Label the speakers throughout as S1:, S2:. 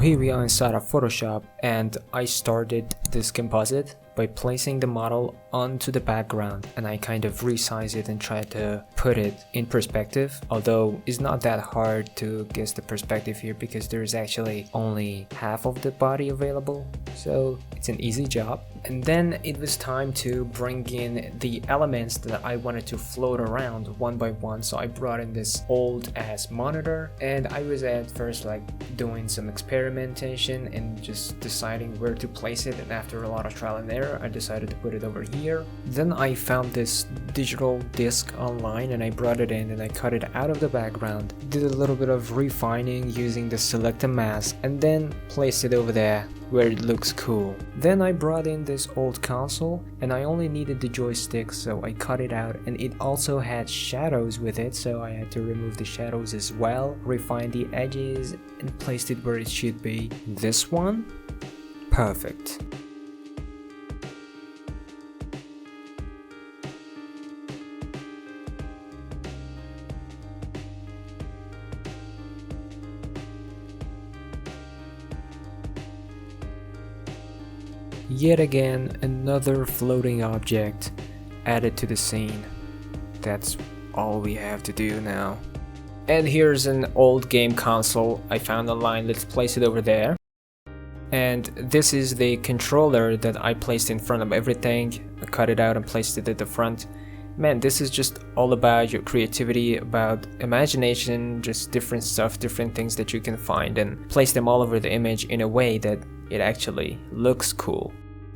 S1: here we are inside of Photoshop, and I started this composite by placing the model onto the background, and I kind of resize it and try to put it in perspective, although it's not that hard to guess the perspective here because there's actually only half of the body available, so it's an easy job. And then it was time to bring in the elements that I wanted to float around one by one, so I brought in this old ass monitor, and I was at first like doing some experimentation and just deciding where to place it, and after a lot of trial and error I decided to put it over here. Then I found this digital disc online and I brought it in and I cut it out of the background, did a little bit of refining using the select mask, and then placed it over there where it looks cool. Then I brought in this old console and I only needed the joystick, so I cut it out, and it also had shadows with it, so I had to remove the shadows as well, refine the edges, and placed it where it should be. This one? Perfect. Yet again, another floating object added to the scene. That's all we have to do now. And here's an old game console I found online. Let's place it over there. And this is the controller that I placed in front of everything. I cut it out and placed it at the front. Man, this is just all about your creativity, about imagination, just different stuff, different things that you can find, and place them all over the image in a way that it actually looks cool.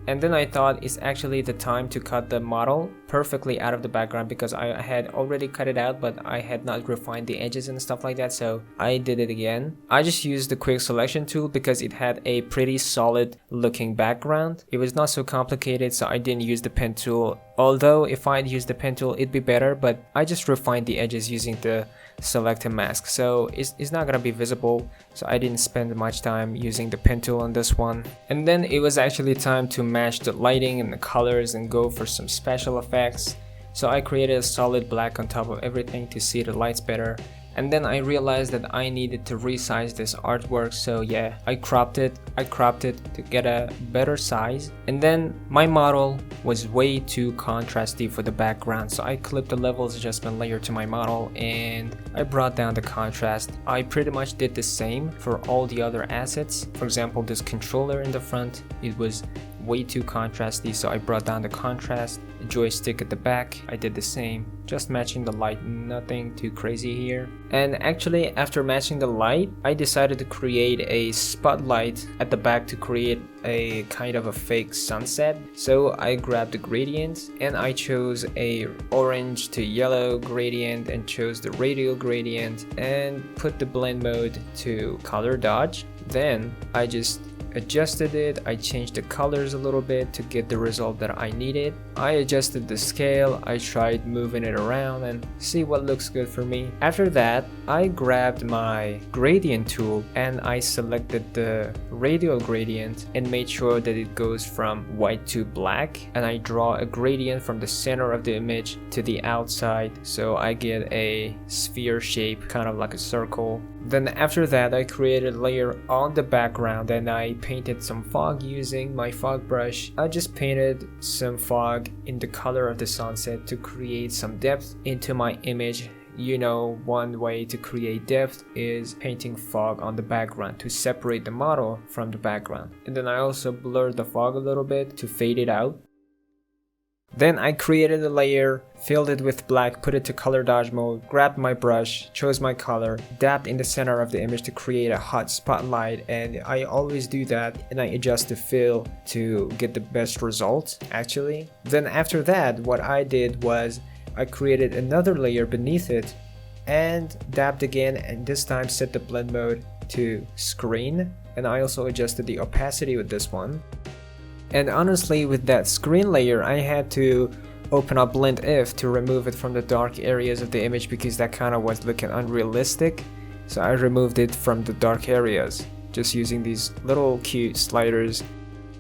S1: And then I thought it's actually the time to cut the model perfectly out of the background, because I had already cut it out but I had not refined the edges and stuff like that, so I did it again. I just used the quick selection tool because it had a pretty solid looking background. It was not so complicated, so I didn't use the pen tool, although if I'd used the pen tool it'd be better, but I just refined the edges using the select mask, so it's not gonna be visible, so I didn't spend much time using the pen tool on this one. And then it was actually time to match the lighting and the colors and go for some special effects, so I created a solid black on top of everything to see the lights better. And then I realized that I needed to resize this artwork, so yeah, I cropped it to get a better size. And then my model was way too contrasty for the background, so I clipped the levels adjustment layer to my model and I brought down the contrast. I pretty much did the same for all the other assets. For example, this controller in the front, it was way too contrasty, so I brought down the contrast. The joystick at the back, I did the same, just matching the light, nothing too crazy here. And actually, after matching the light, I decided to create a spotlight at the back to create a kind of a fake sunset. So I grabbed the gradient and I chose a orange to yellow gradient and chose the radial gradient and put the blend mode to color dodge. Then I just adjusted it, I changed the colors a little bit to get the result that I needed. I adjusted the scale, I tried moving it around and see what looks good for me. After that, I grabbed my gradient tool and I selected the radial gradient and made sure that it goes from white to black, and I draw a gradient from the center of the image to the outside, so I get a sphere shape, kind of like a circle. Then after that, I created a layer on the background and I painted some fog using my fog brush. I just painted some fog in the color of the sunset to create some depth into my image. You know, one way to create depth is painting fog on the background to separate the model from the background. And then I also blurred the fog a little bit to fade it out. Then I created a layer, filled it with black, put it to color dodge mode, grabbed my brush, chose my color, dabbed in the center of the image to create a hot spotlight, and I always do that, and I adjust the fill to get the best result actually. Then after that, what I did was I created another layer beneath it and dabbed again, and this time set the blend mode to screen, and I also adjusted the opacity with this one. And honestly, with that screen layer, I had to open up blend if to remove it from the dark areas of the image because that kind of was looking unrealistic. So I removed it from the dark areas just using these little cute sliders.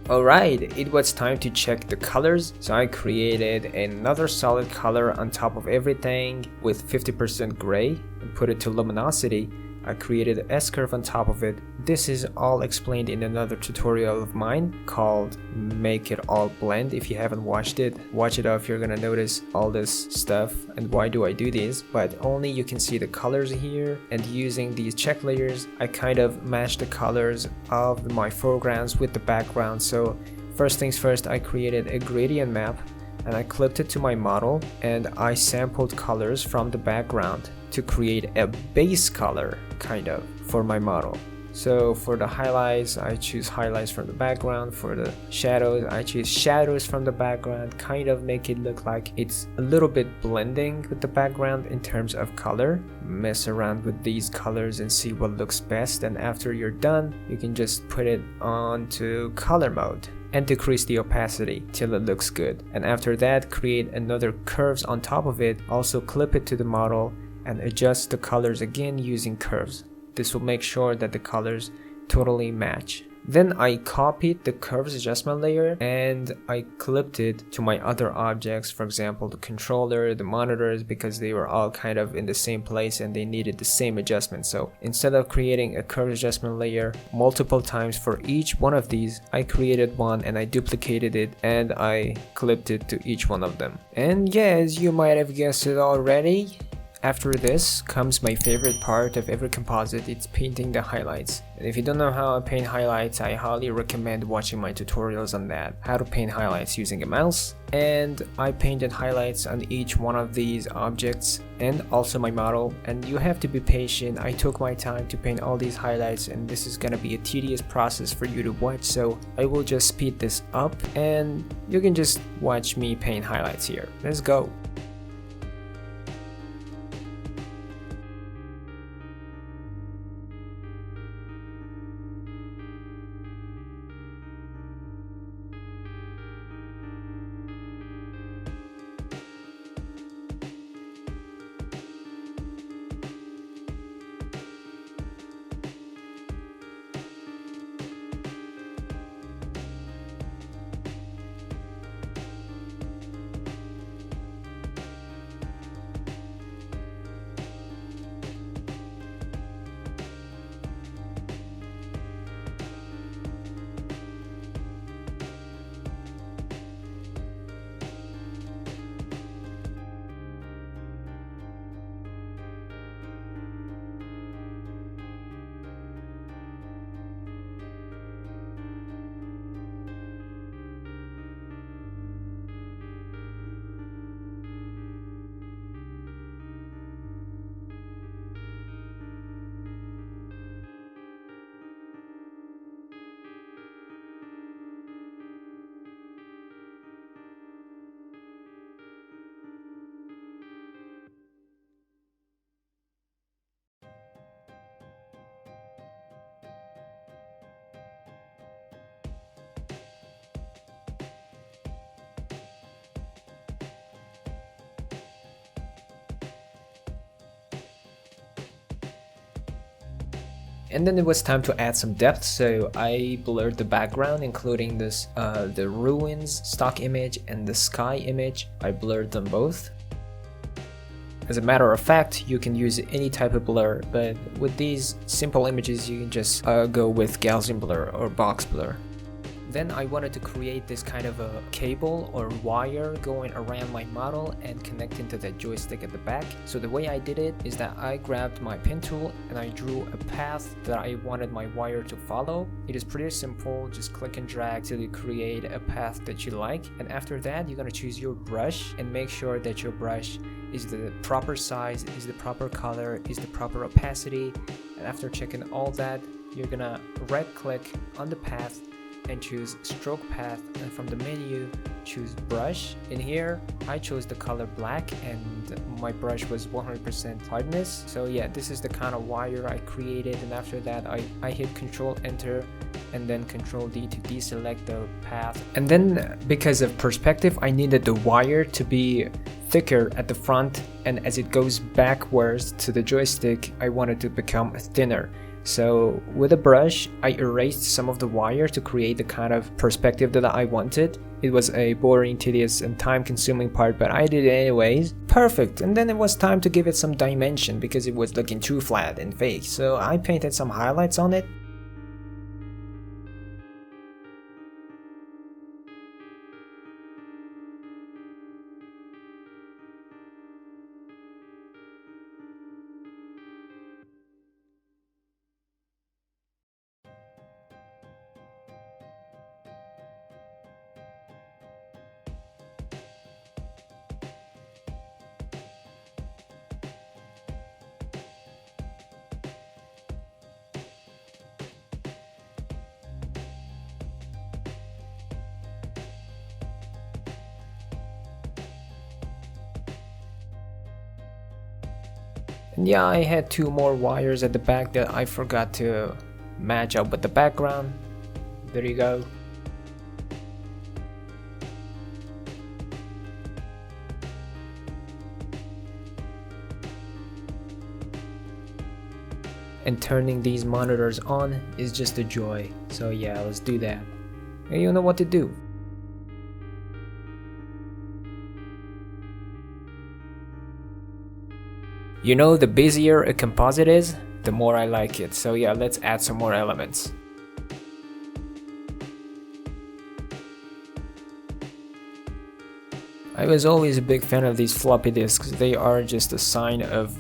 S1: Alright, it was time to check the colors, so I created another solid color on top of everything with 50% gray and put it to luminosity. I created an S-curve on top of it, this is all explained in another tutorial of mine called Make It All Blend. If you haven't watched it, watch it off. You're gonna notice all this stuff and why do I do this, but only you can see the colors here, and using these check layers I kind of match the colors of my foregrounds with the background. So first things first, I created a gradient map and I clipped it to my model, and I sampled colors from the background to create a base color kind of for my model. So for the highlights, I choose highlights from the background. For the shadows, I choose shadows from the background, kind of make it look like it's a little bit blending with the background in terms of color. Mess around with these colors and see what looks best, and after you're done, you can just put it on to color mode and decrease the opacity till it looks good. And after that, create another curves on top of it, also clip it to the model and adjust the colors again using curves. This will make sure that the colors totally match. Then I copied the curves adjustment layer and I clipped it to my other objects, for example the controller, the monitors, because they were all kind of in the same place and they needed the same adjustment. So instead of creating a curve adjustment layer multiple times for each one of these, I created one and I duplicated it and I clipped it to each one of them. And yeah, as you might have guessed it already, after this comes my favorite part of every composite. It's painting the highlights. And if you don't know how to paint highlights, I highly recommend watching my tutorials on that, how to paint highlights using a mouse. And I painted highlights on each one of these objects and also my model, and you have to be patient. I took my time to paint all these highlights and this is gonna be a tedious process for you to watch, so I will just speed this up and you can just watch me paint highlights here. Let's go. And then it was time to add some depth, so I blurred the background, including this the ruins stock image and the sky image. I blurred them both. As a matter of fact, you can use any type of blur, but with these simple images you can just go with Gaussian blur or box blur. Then I wanted to create this kind of a cable or wire going around my model and connecting to the joystick at the back. So the way I did it is that I grabbed my pen tool and I drew a path that I wanted my wire to follow. It is pretty simple, just click and drag till you create a path that you like. And after that, you're gonna choose your brush and make sure that your brush is the proper size, is the proper color, is the proper opacity. And after checking all that, you're gonna right click on the path and choose stroke path, and from the menu choose brush. In here I chose the color black and my brush was 100% hardness. So yeah, this is the kind of wire I created, and after that I hit Control Enter and then Control D to deselect the path. And then because of perspective, I needed the wire to be thicker at the front, and as it goes backwards to the joystick I wanted to become thinner. So with a brush, I erased some of the wire to create the kind of perspective that I wanted. It was a boring, tedious, and time-consuming part, but I did it anyways. Perfect! And then it was time to give it some dimension because it was looking too flat and fake. So I painted some highlights on it. And yeah, I had 2 more wires at the back that I forgot to match up with the background. There you go. And turning these monitors on is just a joy. So yeah, let's do that. And you know what to do. You know, the busier a composite is, the more I like it. So yeah, let's add some more elements. I was always a big fan of these floppy disks. They are just a sign of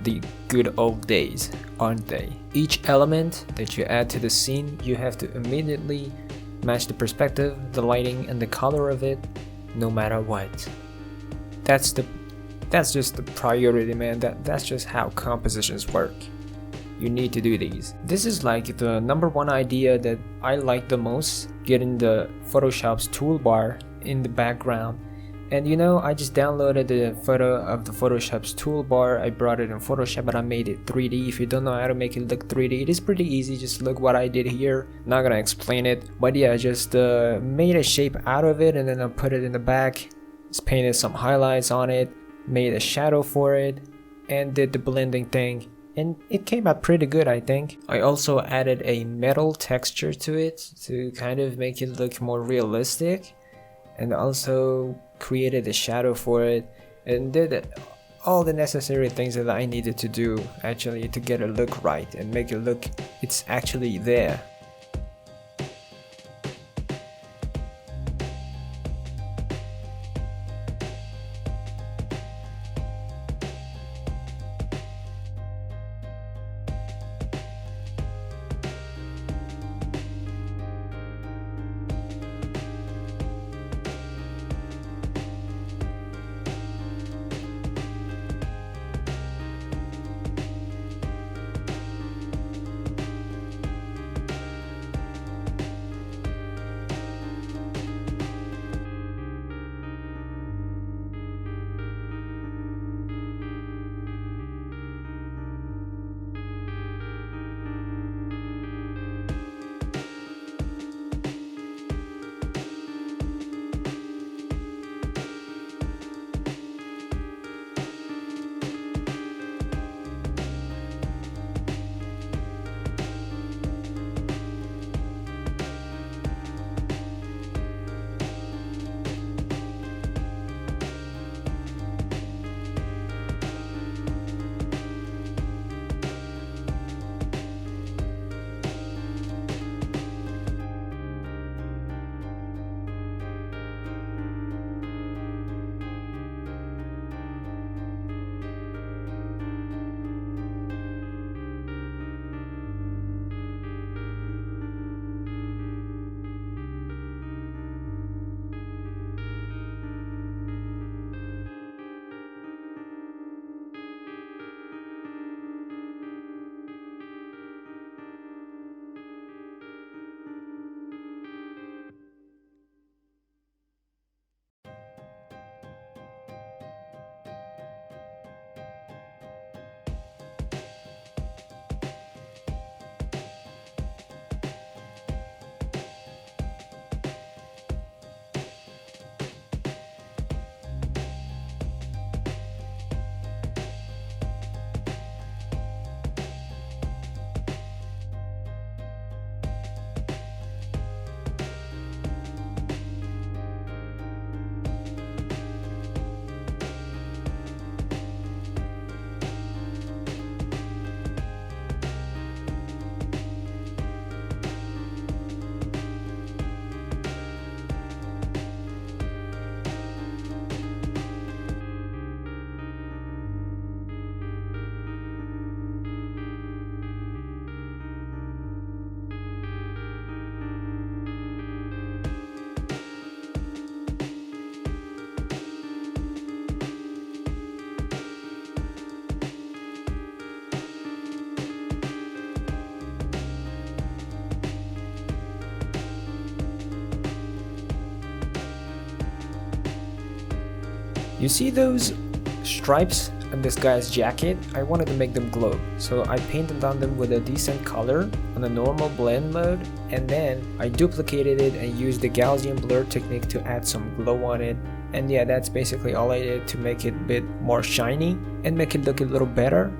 S1: the good old days, aren't they? Each element that you add to the scene, you have to immediately match the perspective, the lighting, and the color of it, no matter what. That's just the priority, man. That's just how compositions work. You need to do these. This is like the #1 idea that I like the most, getting the Photoshop's toolbar in the background. And you know, I just downloaded the photo of the Photoshop's toolbar. I brought it in Photoshop, but I made it 3D. If you don't know how to make it look 3D, it is pretty easy. Just look what I did here. Not gonna explain it, but yeah, I just made a shape out of it, and then I put it in the back. Just painted some highlights on it, made a shadow for it, and did the blending thing. And it came out pretty good, I think. I also added a metal texture to it to kind of make it look more realistic, and also created a shadow for it, and did all the necessary things that I needed to do actually to get it look right and make it look it's actually there. You see those stripes and this guy's jacket, I wanted to make them glow. So I painted on them with a decent color on a normal blend mode, and then I duplicated it and used the Gaussian blur technique to add some glow on it. And yeah, that's basically all I did to make it a bit more shiny and make it look a little better.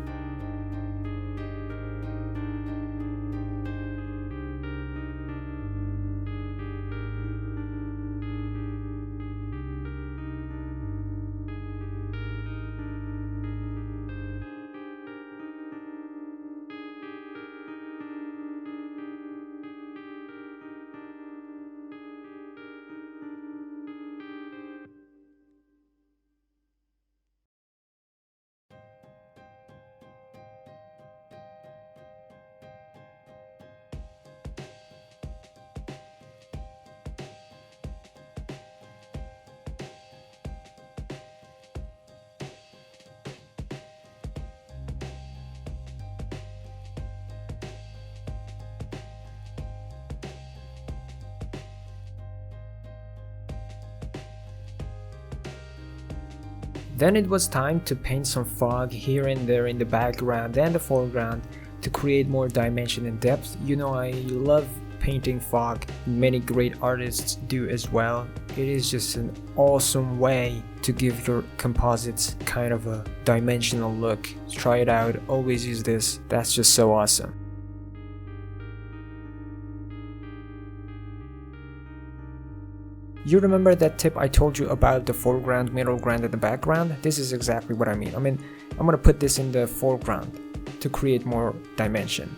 S1: Then it was time to paint some fog here and there in the background and the foreground to create more dimension and depth. You know, I love painting fog. Many great artists do as well. It is just an awesome way to give your composites kind of a dimensional look. Try it out, always use this. That's just so awesome. You remember that tip I told you about the foreground, middle ground, and the background? This is exactly what I mean. I'm gonna put this in the foreground to create more dimension.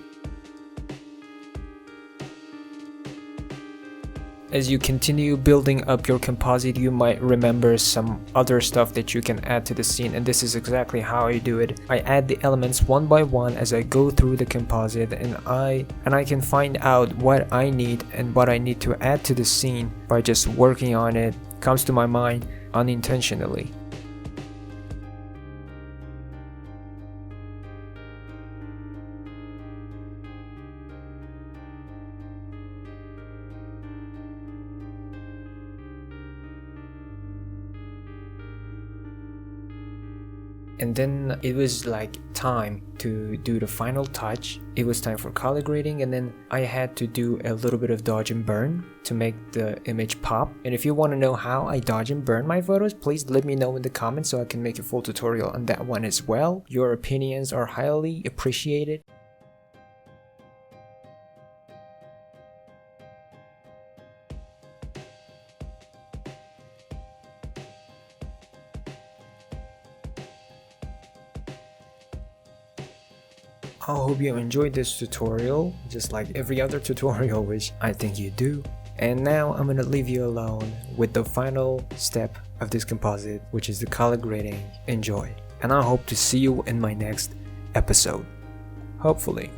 S1: As you continue building up your composite, you might remember some other stuff that you can add to the scene, and this is exactly how I do it. I add the elements one by one as I go through the composite, and I can find out what I need and what I need to add to the scene by just working on it. Comes to my mind unintentionally. And then it was like time to do the final touch. It was time for color grading, and then I had to do a little bit of dodge and burn to make the image pop. And if you want to know how I dodge and burn my photos, please let me know in the comments so I can make a full tutorial on that one as well. Your opinions are highly appreciated. I hope you enjoyed this tutorial, just like every other tutorial, which I think you do. And now I'm gonna leave you alone with the final step of this composite, which is the color grading. Enjoy, and I hope to see you in my next episode. Hopefully.